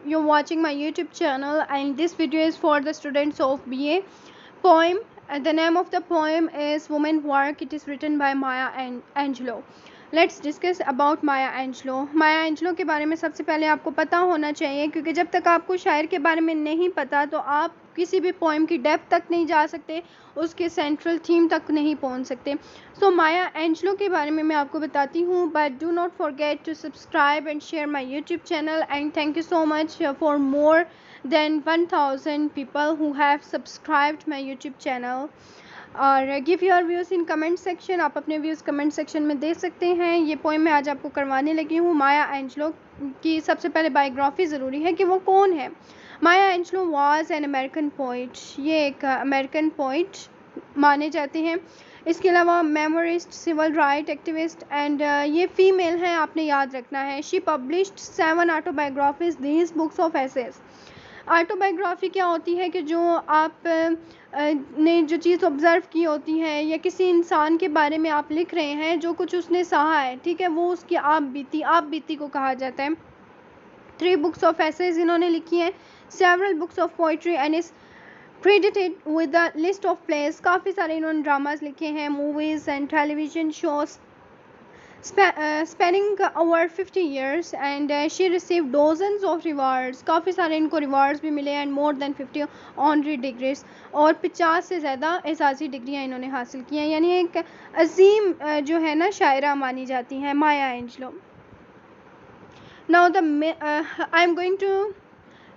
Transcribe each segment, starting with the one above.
you're watching my YouTube channel, and this video is for the students of BA. Poem. The name of the poem is Woman Work. It is written by Maya Angelou. Let's discuss about Maya Angelo. Maya Angelo के बारे में सबसे पहले आपको पता होना चाहिए, क्योंकि जब तक आपको शायर के बारे में नहीं पता तो आप किसी भी पोएम की डेप्थ तक नहीं जा सकते, उसके सेंट्रल थीम तक नहीं पहुंच सकते। सो माया एंजलो के बारे में मैं आपको बताती हूँ, but do not forget to subscribe and share my YouTube channel, and thank you so much for more than 1000 people who have subscribed my YouTube channel। और give your views in comment section. आप अपने views comment section में दे सकते हैं। ये poem मैं आज आपको करवाने लगी हूँ। माया एंजलो की सबसे पहले बायोग्राफी ज़रूरी है कि वो कौन है। Maya Angelou was an American poet. ये एक अमेरिकन पोइट माने जाते हैं। इसके अलावा memoirist, civil right activist, and ये फीमेल हैं, आपने याद रखना है। She published 7 autobiographies, these books of essays. Autobiography क्या होती है कि जो आप ने जो चीज़ ऑब्ज़र्व की होती है या किसी इंसान के बारे में आप लिख रहे हैं, जो कुछ उसने सहा है, ठीक है, वो उसकी आप बीती को कहा जाता है। 3 बुक्स ऑफ एसेज इन्होंने लिखी हैं, several books of poetry, and is credited with the list of place. काफ़ी सारे इन्होंने ड्रामाज लिखे हैं, movies and television shows spanning over 50 years, and she received dozens of rewards। काफ़ी सारे इनको रिवार्ड्स भी मिले, and more than 50 honorary degrees, और 50 से ज़्यादा एजाज़ी डिग्रियाँ इन्होंने हासिल की हैं। यानी एक अजीम जो है ना शायरा मानी जाती हैं Maya Angelou. Now I am going to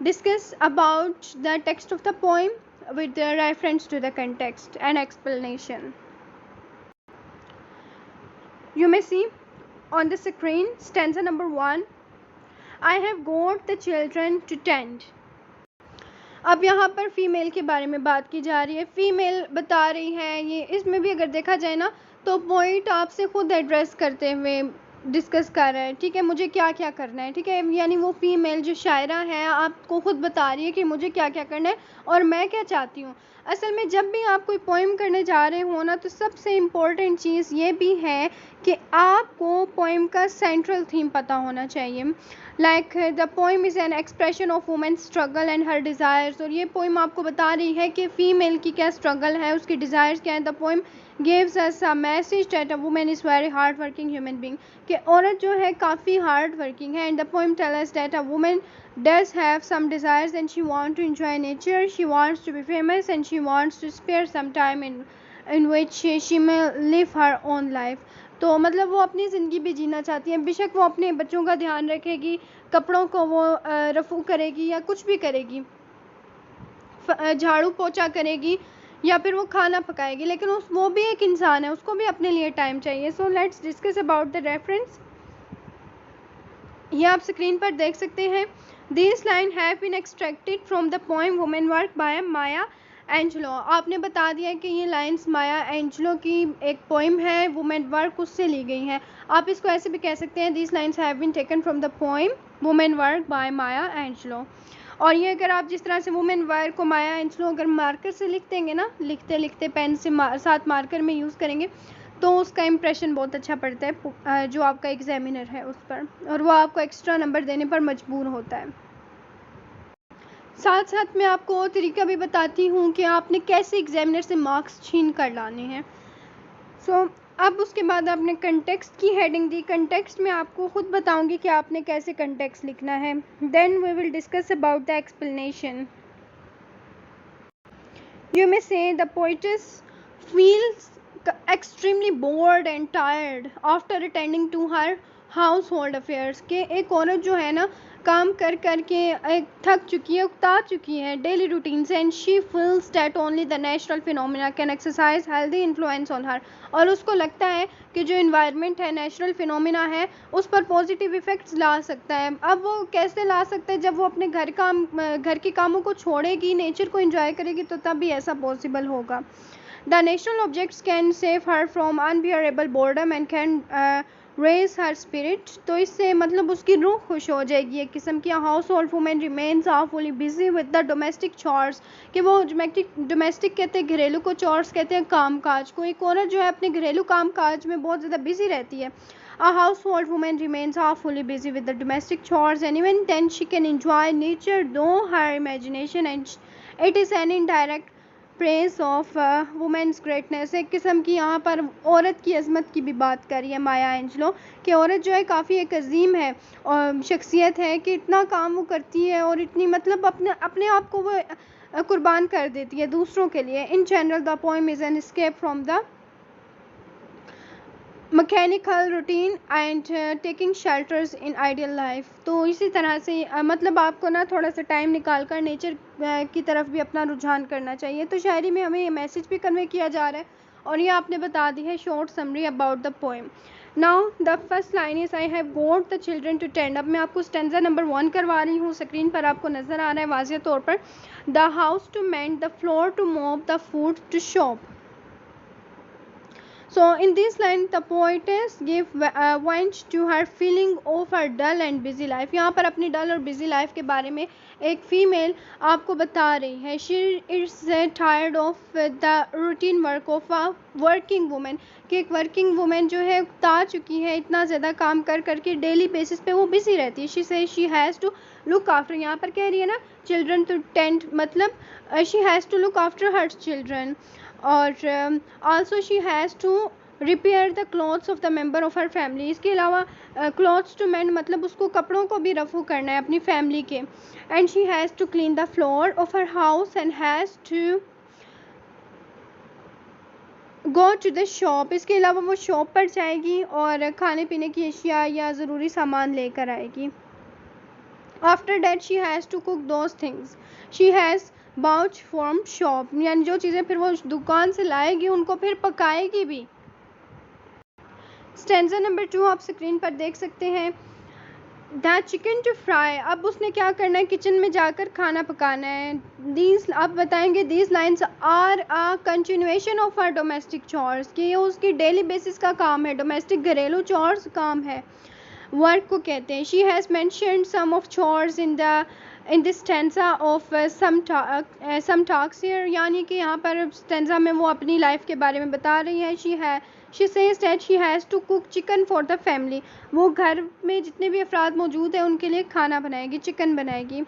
discuss about the text of the poem with the reference to the context and explanation. You may see on the screen stanza number 1, I have got the children to tend। अब यहाँ पर female के बारे में बात की जा रही है। फीमेल बता रही है, ये इसमें भी अगर देखा जाए ना तो पॉइंट आपसे खुद एड्रेस करते हुए डिस्कस कर रहा है, ठीक है, मुझे क्या क्या करना है, ठीक है। यानी वो फीमेल जो शायरा है आपको खुद बता रही है कि मुझे क्या क्या करना है और मैं क्या चाहती हूँ। असल में जब भी आप कोई पोएम करने जा रहे हो ना, तो सबसे इम्पोर्टेंट चीज़ ये भी है कि आपको पोएम का सेंट्रल थीम पता होना चाहिए। Like the poem is an expression of women struggle and her desires. और ये पोएम आपको बता रही है कि फ़ीमेल की क्या स्ट्रगल है, उसकी डिज़ायर्स क्या है। The poem gives us a message that a women is very hard working human being, कि औरत जो है काफ़ी हार्ड वर्किंग है। And the poem tell us that a women does have some desires and she wants to enjoy nature, she wants to be famous, and she wants to spare some time in which she may live her own life। तो मतलब वो अपनी ज़िंदगी भी जीना चाहती है। बेशक वो अपने बच्चों का ध्यान रखेगी, कपड़ों को वो रफू करेगी या कुछ भी करेगी, झाड़ू पोछा करेगी या फिर वो खाना पकाएगी, लेकिन वो भी एक इंसान है, उसको भी अपने लिए टाइम चाहिए। So let's discuss about the reference. ये आप स्क्रीन पर देख सकते हैं। These lines have been extracted from the poem Woman Work by Maya Angelou। आपने बता दिया कि ये लाइंस माया एंजलो की एक पोइम है, वुमेन वर्क, उससे ली गई हैं। आप इसको ऐसे भी कह सकते हैं, These lines have been taken from the poem Woman Work by Maya Angelou। और ये अगर आप जिस तरह से वुमेन वर्क को माया एंजलो अगर मार्कर से लिख देंगे ना, लिखते लिखते पेन से साथ मार्कर में यूज़ करेंगे, तो उसका इम्प्रेशन बहुत अच्छा पड़ता है जो आपका एग्जामिनर है उस पर, और वो आपको एक्स्ट्रा नंबर देने पर मजबूर होता है। साथ साथ मैं आपको तरीका भी बताती हूँ कि आपने कैसे एग्जामिनर से मार्क्स छीन कर लाने हैं। सो अब उसके बाद आपने कंटेक्स्ट की हेडिंग दी। कंटेक्स्ट में आपको खुद बताऊंगी कि आपने कैसे कंटेक्स्ट लिखना है। Then we will discuss about the explanation. You may say the poets feels extremely bored and tired after attending to her household affairs। के एक औरत जो है ना काम कर कर के एक थक चुकी है, उकता चुकी है डेली रूटीन से। And she feels that only the natural phenomena can exercise healthy influence on her. और उसको लगता है कि जो इन्वायरमेंट है, नेचुरल फिनोमिना है, उस पर पॉजिटिव इफ़ेक्ट्स ला सकता है। अब वो कैसे ला सकता है? जब वो अपने घर के कामों को छोड़ेगी, नेचर को एंजॉय करेगी, तो तभी ऐसा पॉसिबल होगा। The natural objects can save her from unbearable boredom and can raise her spirit. तो इससे मतलब उसकी रूह खुश हो जाएगी एक किस्म की। Household women remains fully busy with the domestic chores, कि वो डोमेस्टिक कहते हैं घरेलू को, चॉर्स कहते हैं काम काज को। एक औरत जो है अपने घरेलू काम काज में बहुत ज़्यादा बिजी रहती है। A household woman remains fully busy with the domestic chores, and even then she can enjoy nature though her imagination, and it is an indirect praise of women's greatness। एक किस्म की यहाँ पर औरत की अजमत की भी बात करी है माया एंजलो, कि औरत जो है काफ़ी एक अजीम है और शख्सियत है कि इतना काम वो करती है और इतनी मतलब अपने आप को वो कुर्बान कर देती है दूसरों के लिए। In general the poem is an escape from the mechanical routine and taking shelters in ideal life. तो इसी तरह से मतलब आपको ना थोड़ा सा टाइम निकाल कर नेचर की तरफ भी अपना रुझान करना चाहिए। तो शायरी में हमें ये मैसेज भी कन्वे किया जा रहा है और ये आपने बता दी है short summary about the poem. Now the first line is I have got the children to tend. अब मैं आपको स्टेंजा नंबर 1 करवा रही हूँ, स्क्रीन पर आपको नज़र आ रहा है वाज़ेह तौर पर। The house to mend, the floor to mop, the food to shop. So in this line the poetess give vent to her feeling of her dull and busy life। यहाँ पर अपनी डल और बिजी लाइफ के बारे में एक female आपको बता रही है। She is tired of the routine work of a working women, कि एक वर्किंग वुमेन जो है उकता चुकी है इतना ज़्यादा काम कर करके, डेली बेसिस पे वो बिजी रहती है। She says she has to look after, यहाँ पर कह रही है ना चिल्ड्रन टू टेंड, मतलब she has to look after her children, और also she has to repair the clothes of the member of her family. इसके अलावा क्लॉथ्स टू मेंड मतलब उसको कपड़ों को भी रफू करना है अपनी फैमिली के। And she has to clean the floor of her house and has to go to the shop. इसके अलावा वो शॉप पर जाएगी और खाने पीने की अशिया या ज़रूरी सामान लेकर आएगी। After that she has to cook those things she has bought from shop, यानी जो चीज़ें फिर वो दुकान से लाएगी उनको फिर पकाएगी भी। स्टेंजा नंबर 2 आप स्क्रीन पर देख सकते हैं। द चिकन टू फ्राई, अब उसने क्या करना है, किचन में जाकर खाना पकाना है। दीज आप बताएंगे these lines are a continuation of our domestic chores, कि ये उसकी डेली बेसिस का काम है, डोमेस्टिक घरेलू चॉर्स काम है, वर्क को कहते हैं। She has mentioned some of chores in this stanza of some talks here, यानी कि यहाँ पर स्टेंजा में वो अपनी लाइफ के बारे में बता रही है। She says that she has to cook chicken for the family, वो घर में जितने भी अफराद मौजूद हैं उनके लिए खाना बनाएगी, चिकन बनाएगी।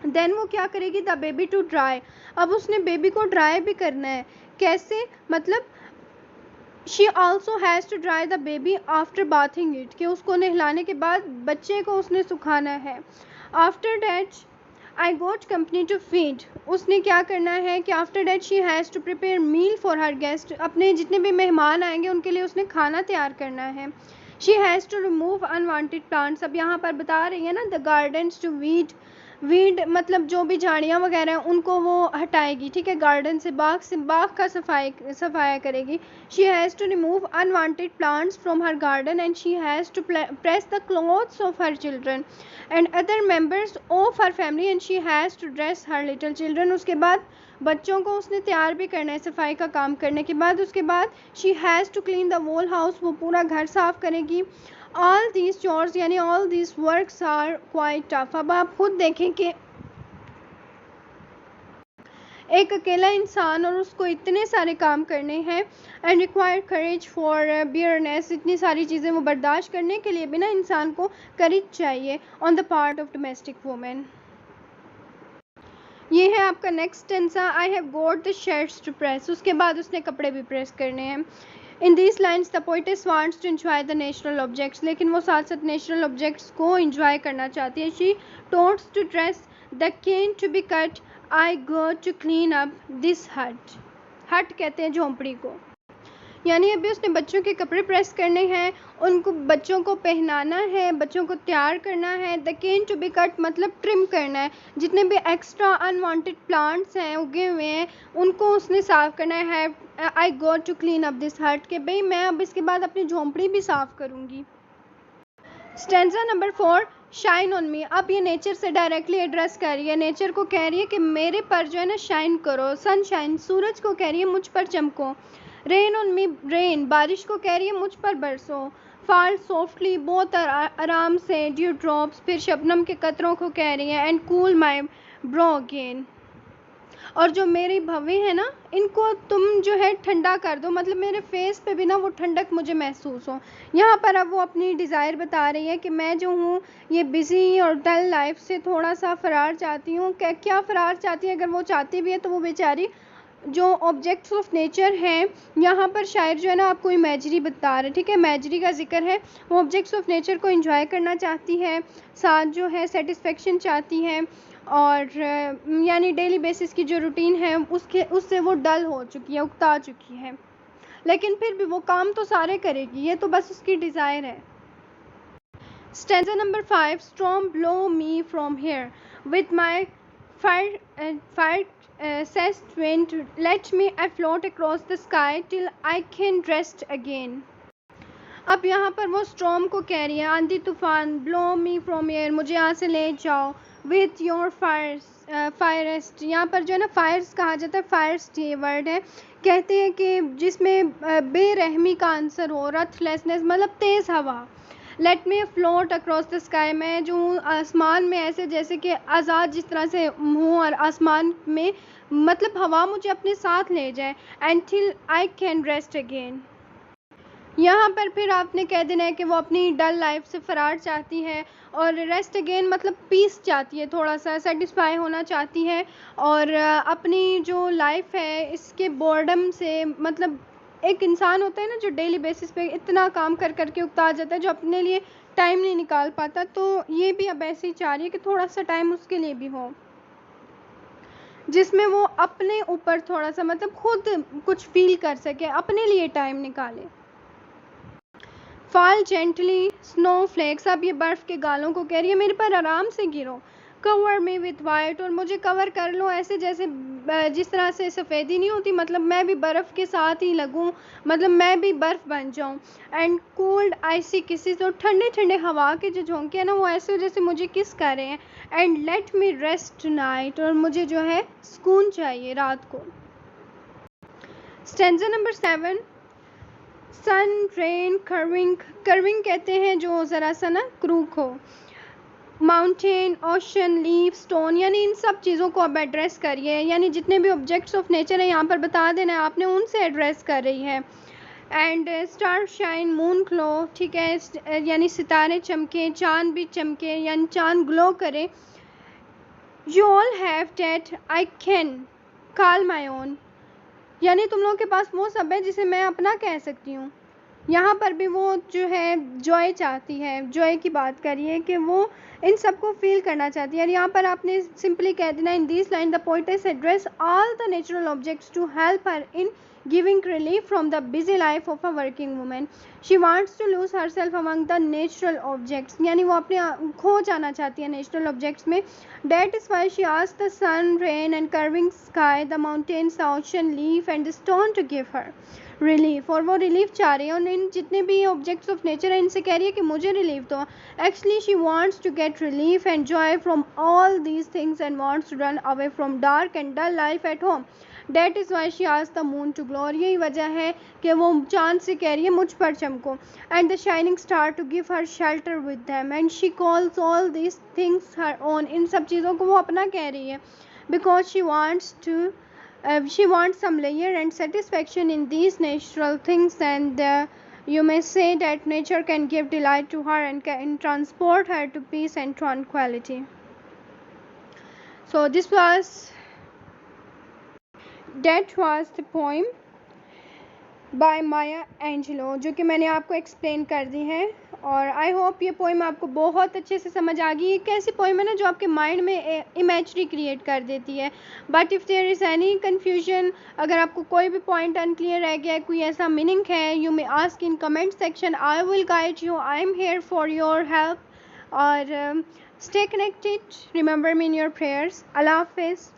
देन वो क्या करेगी, द बेबी टू ड्राई, अब उसने बेबी को ड्राई भी करना है। कैसे, मतलब she also has to dry the baby after bathing it, कि उसको नहलाने के बाद बच्चे को उसने सुखाना है। After that I got company to feed, उसने क्या करना है कि after that she has to prepare meal for her guest, अपने जितने भी मेहमान आएंगे उनके लिए उसने खाना तैयार करना है। She has to remove unwanted plants, अब यहाँ पर बता रही है ना द गार्डन्स टू वीड मतलब जो भी झाड़ियाँ वगैरह हैं उनको वो हटाएगी, ठीक है, गार्डन से बाग का सफाया करेगी। She has to remove unwanted plants from her garden and she has to press the clothes of her children and other members of her family and she has to dress her little children. उसके बाद बच्चों को उसने तैयार भी करना है सफाई का काम करने के बाद। उसके बाद she has to clean the whole house, वो पूरा घर साफ करेगी। ऑल दीज चोर्स यानी all these works are quite tough. अब आप खुद देखें कि एक अकेला इंसान और उसको इतने सारे काम करने हैं, एंड रिक्वायर करेज फॉर बियरनेस, इतनी सारी चीज़ें वो बर्दाश्त करने के लिए भी ना इंसान को करेज चाहिए on the part of domestic women. ये है आपका next stanza, I have got the shirts to press, उसके बाद उसने कपड़े भी प्रेस करने हैं। In this lines the poetess wants to enjoy the natural objects, लेकिन वो साथ साथ नेचुरल ऑब्जेक्ट्स को एंजॉय करना चाहती है। शी टोट्स to dress the cane to be cut, I go to clean up this hut, hut कहते हैं झोंपड़ी को, यानी अभी उसने बच्चों के कपड़े प्रेस करने हैं, उनको बच्चों को पहनाना है, बच्चों को तैयार करना है। The cane to be cut मतलब ट्रिम करना है, जितने भी एक्स्ट्रा अनवांटेड प्लांट्स हैं उगे हुए हैं उनको उसने साफ़ करना है। I go to clean up this hut, के भाई मैं अब इसके बाद अपनी झोंपड़ी भी साफ़ करूँगी। Stanza number 4, shine on me. अब ये नेचर से डायरेक्टली एड्रेस कर रही है, नेचर को कह रही है कि मेरे पर जो है ना शाइन करो, सनशाइन। सूरज को कह रही है मुझ पर चमको। रेन ऑन मी, रेन, बारिश को कह रही है मुझ पर बरसो। फॉल सॉफ्टली, बहुत आराम से। ड्यू ड्रॉप्स, फिर शबनम के कतरों को कह रही है। And cool my bro again, और जो मेरी भवें है ना, इनको तुम जो है ठंडा कर दो, मतलब मेरे फेस पे भी ना वो ठंडक मुझे महसूस हो। यहाँ पर अब वो अपनी डिज़ायर बता रही है कि मैं जो हूँ ये बिज़ी और डल लाइफ से थोड़ा सा फ़रार चाहती हूँ। क्या फ़रार चाहती है? अगर वो चाहती भी है तो वो बेचारी जो ऑब्जेक्ट्स ऑफ नेचर हैं, यहाँ पर शायर जो है ना आपको इमेजरी बता रहे, ठीक है, इमेजरी का जिक्र है। वो ऑब्जेक्ट्स ऑफ नेचर को एंजॉय करना चाहती है, साथ जो है सेटिस्फेक्शन चाहती है, और यानी डेली बेसिस की जो रूटीन है उससे वो डल हो चुकी है, उकता चुकी है। लेकिन फिर भी वो काम तो सारे करेगी, ये तो बस उसकी डिज़ायर है। Stanza number 5, storm blow me from here with my fire says wind, let me afloat across the sky till I can rest again। अब यहाँ पर वो स्टॉर्म को कह रही है, आंधी तूफान, ब्लो मी फ्रॉम एयर, मुझे यहाँ से ले जाओ, विथ योर फायरेस्ट। यहाँ पर जो है ना फायर्स कहा जाता है, फायर्स ये वर्ड है, कहते हैं कि जिसमें बेरहमी का आंसर हो, रथलेसनेस मतलब तेज़ हवा। Let me float across the sky, मैं जो हूँ आसमान में ऐसे जैसे कि आज़ाद जिस तरह से हूँ, और आसमान में मतलब हवा मुझे अपने साथ ले जाए। Until I can rest again, यहाँ पर फिर आपने कह देना है कि वो अपनी डल लाइफ से फ़रार चाहती है, और रेस्ट अगेन मतलब पीस चाहती है, थोड़ा सा सेटिस्फाई होना चाहती है, और अपनी जो लाइफ है इसके बोर्डम से, मतलब एक इंसान होता है ना जो डेली बेसिस पे इतना काम कर करके उकता जाता है, जो अपने लिए टाइम नहीं निकाल पाता, तो ये भी अब ऐसे ही चाह रही है कि थोड़ा सा टाइम उसके लिए भी हो, जिसमें वो अपने ऊपर थोड़ा सा मतलब खुद कुछ फील कर सके, अपने लिए टाइम निकाले। फॉल जेंटली स्नो फ्लेक्स, अब ये बर्फ़ के गालों को कह रही है मेरे पर आराम से गिरो। कवर मी विथ वाइट, और मुझे कवर कर लो ऐसे जैसे जिस तरह से सफ़ेदी नहीं होती, मतलब मैं भी बर्फ़ के साथ ही लगूं, मतलब मैं भी बर्फ़ बन जाऊं। एंड कोल्ड आइसी किसेस, तो ठंडे ठंडे हवा के जो झोंके हैं ना वो ऐसे जैसे मुझे किस कर रहे हैं। And let me rest night, और मुझे जो है सुकून चाहिए रात को। स्टेंजा नंबर 7, सन रेन कर्विंग, कर्विंग कहते हैं जो ज़रा सा ना क्रूक हो। माउंटेन, ओशन, लीफ, स्टोन, यानी इन सब चीज़ों को अब एड्रेस करिए, यानी जितने भी ऑब्जेक्ट्स ऑफ नेचर है यहाँ पर बता देना है आपने, उनसे एड्रेस कर रही है। And star shine, moon glow, ठीक है, यानी सितारे चमके, चांद भी चमके, यानी चांद ग्लो करे। You all have that I can call my own, यानी तुम लोगों के पास वो सब है जिसे मैं अपना कह सकती हूँ। यहाँ पर भी वो जो है जॉय चाहती है, जॉय की बात करिए कि वो इन सबको फील करना चाहती है। और यहाँ पर आपने सिंपली कह देना, in this line the poetess address all the natural objects to help her in giving relief from the busy life of a working women. She wants to loose herself among the natural objects, यानी वो अपने खो जाना चाहती है natural objects में। That is why she asked the sun, rain and curving sky, the mountains, the ocean, leaf and the stone to give her relief, और वो रिलीफ चाह रही है। और इन जितने भी ऑब्जेक्ट्स ऑफ नेचर है इनसे कह रही है कि मुझे रिलीफ दो। Actually she wants to get relief and joy from all these things and wants to run away from dark and dull life at home. That is why she asked the moon to glow, और यही वजह है कि वो चांद से कह रही है मुझ पर चमको। And the shining star to give her shelter with them, and she calls all these things her own, इन सब चीज़ों को वो अपना कह रही है। Because she wants to she wants some layer and satisfaction in these natural things, and you may say that nature can give delight to her and can transport her to peace and tranquility. So that was the poem by Maya Angelou, जो कि मैंने आपको explain कर दी है। और I hope ये poem आपको बहुत अच्छे से समझ आ गई। एक ऐसी पोइम है ना जो आपके माइंड में इमेजरी क्रिएट कर देती है। But if there is any confusion, अगर आपको कोई भी पॉइंट अनक्लियर रह गया है, कोई ऐसा मीनिंग है, you may ask in comment section, I will guide you, I am here for your help. और stay connected, remember me in your prayers. अल्लाह हाफिज़।